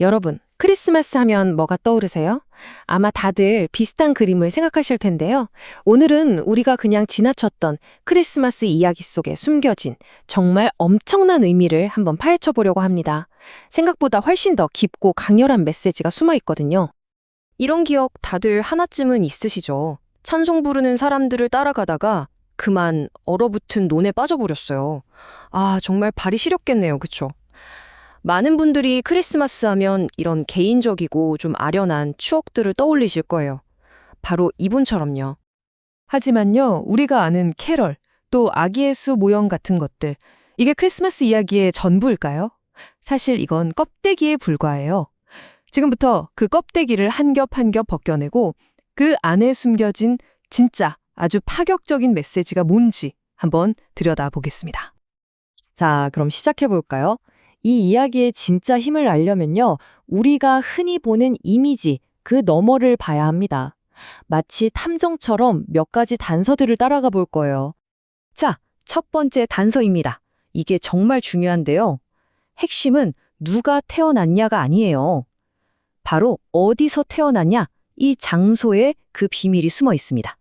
여러분, 크리스마스 하면 뭐가 떠오르세요? 아마 다들 비슷한 그림을 생각하실 텐데요. 오늘은 우리가 그냥 지나쳤던 크리스마스 이야기 속에 숨겨진 정말 엄청난 의미를 한번 파헤쳐 보려고 합니다. 생각보다 훨씬 더 깊고 강렬한 메시지가 숨어 있거든요. 이런 기억 다들 하나쯤은 있으시죠? 찬송 부르는 사람들을 따라가다가 그만 얼어붙은 논에 빠져버렸어요. 아, 정말 발이 시렸겠네요. 그쵸? 많은 분들이 크리스마스 하면 이런 개인적이고 좀 아련한 추억들을 떠올리실 거예요. 바로 이분처럼요. 하지만요, 우리가 아는 캐럴, 또 아기 예수 모형 같은 것들, 이게 크리스마스 이야기의 전부일까요? 사실 이건 껍데기에 불과해요. 지금부터 그 껍데기를 한 겹 한 겹 벗겨내고 그 안에 숨겨진 진짜 아주 파격적인 메시지가 뭔지 한번 들여다보겠습니다. 자, 그럼 시작해 볼까요? 이 이야기의 진짜 힘을 알려면요, 우리가 흔히 보는 이미지, 그 너머를 봐야 합니다. 마치 탐정처럼 몇 가지 단서들을 따라가 볼 거예요. 자, 첫 번째 단서입니다. 이게 정말 중요한데요. 핵심은 누가 태어났냐가 아니에요. 바로 어디서 태어났냐, 이 장소에 그 비밀이 숨어 있습니다.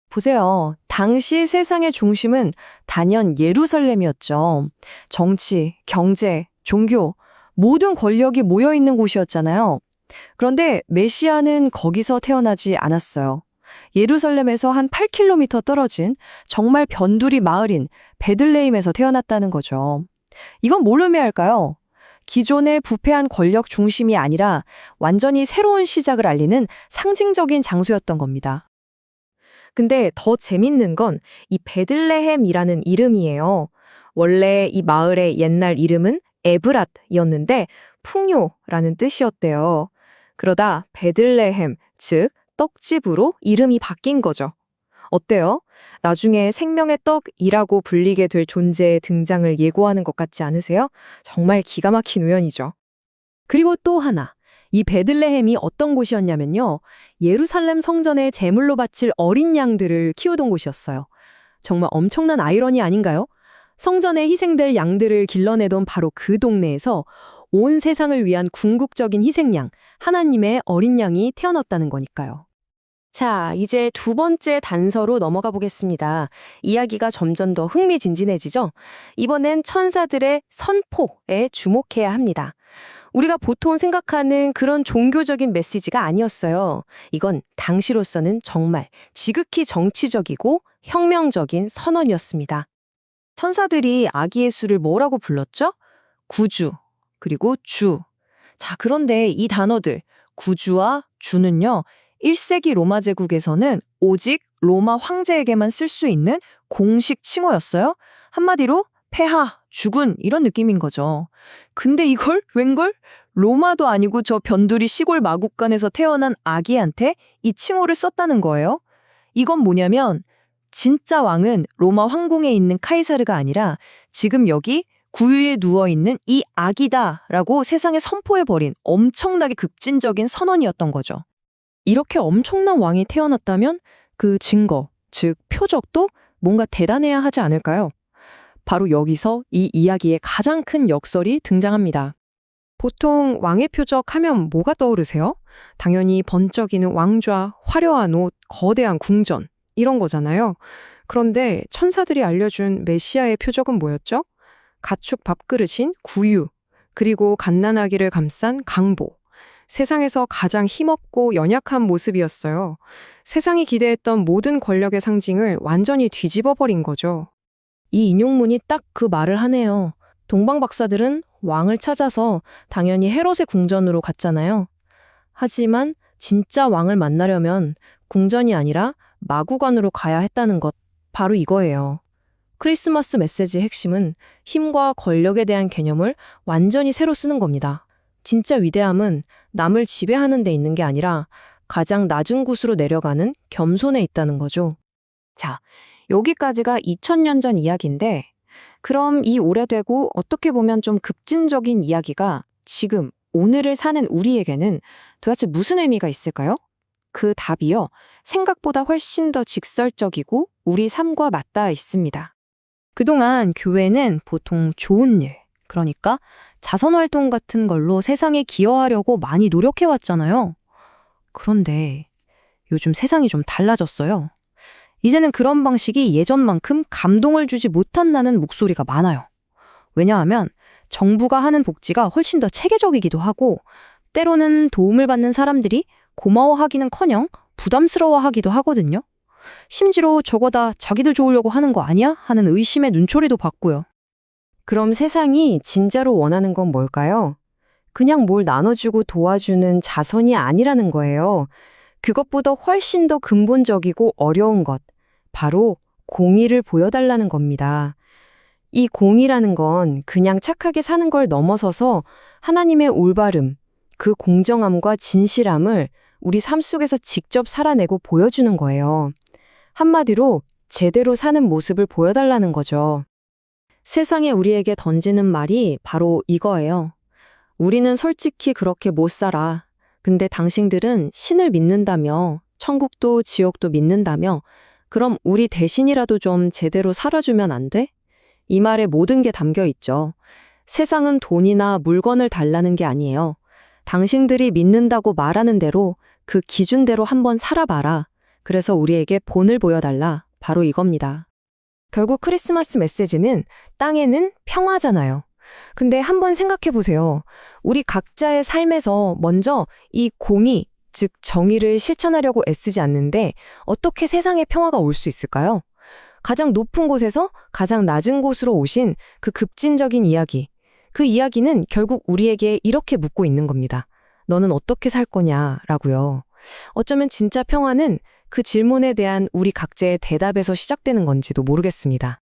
보세요. 당시 세상의 중심은 단연 예루살렘이었죠. 정치, 경제, 종교, 모든 권력이 모여 있는 곳이었잖아요. 그런데 메시아는 거기서 태어나지 않았어요. 예루살렘에서 한 8km 떨어진 정말 변두리 마을인 베들레헴에서 태어났다는 거죠. 이건 뭘 의미할까요? 기존의 부패한 권력 중심이 아니라 완전히 새로운 시작을 알리는 상징적인 장소였던 겁니다. 근데 더 재밌는 건 이 베들레헴이라는 이름이에요. 원래 이 마을의 옛날 이름은 에브랏이었는데 풍요라는 뜻이었대요. 그러다 베들레헴, 즉 떡집으로 이름이 바뀐 거죠. 어때요? 나중에 생명의 떡이라고 불리게 될 존재의 등장을 예고하는 것 같지 않으세요? 정말 기가 막힌 우연이죠. 그리고 또 하나, 이 베들레헴이 어떤 곳이었냐면요, 예루살렘 성전에 제물로 바칠 어린 양들을 키우던 곳이었어요. 정말 엄청난 아이러니 아닌가요? 성전에 희생될 양들을 길러내던 바로 그 동네에서 온 세상을 위한 궁극적인 희생양, 하나님의 어린 양이 태어났다는 거니까요. 자, 이제 두 번째 단서로 넘어가 보겠습니다. 이야기가 점점 더 흥미진진해지죠? 이번엔 천사들의 선포에 주목해야 합니다. 우리가 보통 생각하는 그런 종교적인 메시지가 아니었어요. 이건 당시로서는 정말 지극히 정치적이고 혁명적인 선언이었습니다. 천사들이 아기 예수를 뭐라고 불렀죠? 구주, 그리고 주. 자, 그런데 이 단어들, 구주와 주는요, 1세기 로마 제국에서는 오직 로마 황제에게만 쓸 수 있는 공식 칭호였어요. 한마디로 폐하, 죽은 이런 느낌인 거죠. 근데 이걸 웬걸? 로마도 아니고 저 변두리 시골 마국간에서 태어난 아기한테 이 칭호를 썼다는 거예요. 이건 뭐냐면 진짜 왕은 로마 황궁에 있는 카이사르가 아니라 지금 여기 구유에 누워있는 이 아기다라고 세상에 선포해버린 엄청나게 급진적인 선언이었던 거죠. 이렇게 엄청난 왕이 태어났다면 그 증거, 즉 표적도 뭔가 대단해야 하지 않을까요? 바로 여기서 이 이야기의 가장 큰 역설이 등장합니다. 보통 왕의 표적 하면 뭐가 떠오르세요? 당연히 번쩍이는 왕좌, 화려한 옷, 거대한 궁전 이런 거잖아요. 그런데 천사들이 알려준 메시아의 표적은 뭐였죠? 가축 밥그릇인 구유, 그리고 갓난아기를 감싼 강보. 세상에서 가장 힘없고 연약한 모습이었어요. 세상이 기대했던 모든 권력의 상징을 완전히 뒤집어버린 거죠. 이 인용문이 딱 그 말을 하네요. 동방 박사들은 왕을 찾아서 당연히 헤롯의 궁전으로 갔잖아요. 하지만 진짜 왕을 만나려면 궁전이 아니라 마구간으로 가야 했다는 것, 바로 이거예요. 크리스마스 메시지의 핵심은 힘과 권력에 대한 개념을 완전히 새로 쓰는 겁니다. 진짜 위대함은 남을 지배하는 데 있는 게 아니라 가장 낮은 곳으로 내려가는 겸손에 있다는 거죠. 자, 여기까지가 2000년 전 이야기인데 그럼 이 오래되고 어떻게 보면 좀 급진적인 이야기가 지금 오늘을 사는 우리에게는 도대체 무슨 의미가 있을까요? 그 답이요, 생각보다 훨씬 더 직설적이고 우리 삶과 맞닿아 있습니다. 그동안 교회는 보통 좋은 일, 그러니까 자선활동 같은 걸로 세상에 기여하려고 많이 노력해왔잖아요. 그런데 요즘 세상이 좀 달라졌어요. 이제는 그런 방식이 예전만큼 감동을 주지 못한다는 목소리가 많아요. 왜냐하면 정부가 하는 복지가 훨씬 더 체계적이기도 하고 때로는 도움을 받는 사람들이 고마워하기는커녕 부담스러워하기도 하거든요. 심지어 저거 다 자기들 좋으려고 하는 거 아니야? 하는 의심의 눈초리도 받고요. 그럼 세상이 진짜로 원하는 건 뭘까요? 그냥 뭘 나눠주고 도와주는 자선이 아니라는 거예요. 그것보다 훨씬 더 근본적이고 어려운 것, 바로 공의를 보여달라는 겁니다. 이 공의라는 건 그냥 착하게 사는 걸 넘어서서 하나님의 올바름, 그 공정함과 진실함을 우리 삶 속에서 직접 살아내고 보여주는 거예요. 한마디로 제대로 사는 모습을 보여달라는 거죠. 세상에 우리에게 던지는 말이 바로 이거예요. 우리는 솔직히 그렇게 못 살아. 근데 당신들은 신을 믿는다며, 천국도 지옥도 믿는다며, 그럼 우리 대신이라도 좀 제대로 살아주면 안 돼? 이 말에 모든 게 담겨 있죠. 세상은 돈이나 물건을 달라는 게 아니에요. 당신들이 믿는다고 말하는 대로 그 기준대로 한번 살아봐라. 그래서 우리에게 본을 보여달라. 바로 이겁니다. 결국 크리스마스 메시지는 땅에는 평화잖아요. 근데 한번 생각해 보세요. 우리 각자의 삶에서 먼저 이 공의, 즉 정의를 실천하려고 애쓰지 않는데 어떻게 세상에 평화가 올 수 있을까요? 가장 높은 곳에서 가장 낮은 곳으로 오신 그 급진적인 이야기. 그 이야기는 결국 우리에게 이렇게 묻고 있는 겁니다. 너는 어떻게 살 거냐라고요. 어쩌면 진짜 평화는 그 질문에 대한 우리 각자의 대답에서 시작되는 건지도 모르겠습니다.